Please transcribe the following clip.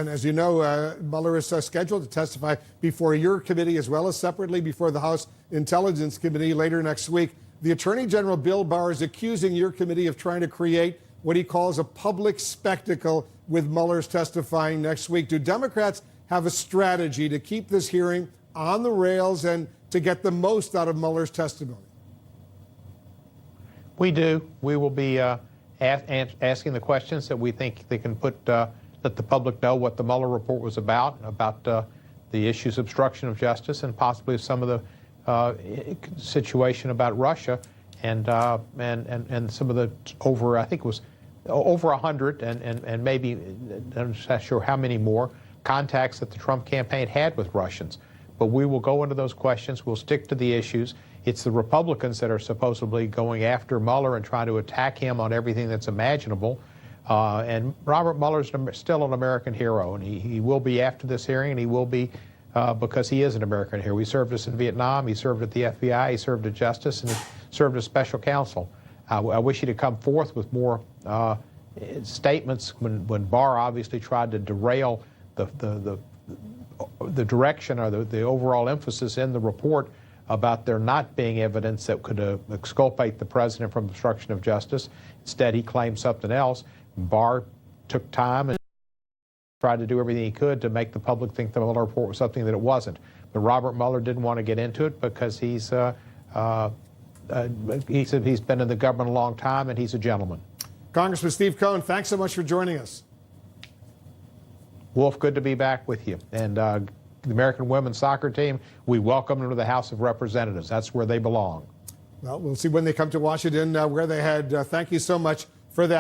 And as you know, Mueller is scheduled to testify before your committee as well as separately before the House Intelligence Committee later next week. The Attorney General Bill Barr is accusing your committee of trying to create what he calls a public spectacle with Mueller's testifying next week. Do Democrats have a strategy to keep this hearing on the rails and to get the most out of Mueller's testimony? We do. We will be asking the questions that we think they can let the public know what the Mueller report was about the issues of obstruction of justice and possibly some of the situation about Russia and some of the I think it was over 100 and maybe I'm not sure how many more contacts that the Trump campaign had with Russians. But we will go into those questions. We'll stick to the issues. It's the Republicans that are supposedly going after Mueller and trying to attack him on everything that's imaginable. And Robert Mueller's still an American hero, and he will be after this hearing, and he will be because he is an American hero. He served us in Vietnam, he served at the FBI, he served at Justice, and he served as special counsel. I wish he'd have come forth with more statements when Barr obviously tried to derail the direction or the overall emphasis in the report about there not being evidence that could exculpate the president from obstruction of justice. Instead, he claimed something else. Barr took time and tried to do everything he could to make the public think the Mueller report was something that it wasn't. But Robert Mueller didn't want to get into it because he said he's been in the government a long time and he's a gentleman. Congressman Steve Cohen, thanks so much for joining us. Wolf, good to be back with you. And the American women's soccer team, we welcome them to the House of Representatives. That's where they belong. Well, we'll see when they come to Washington where they head. Thank you so much for that.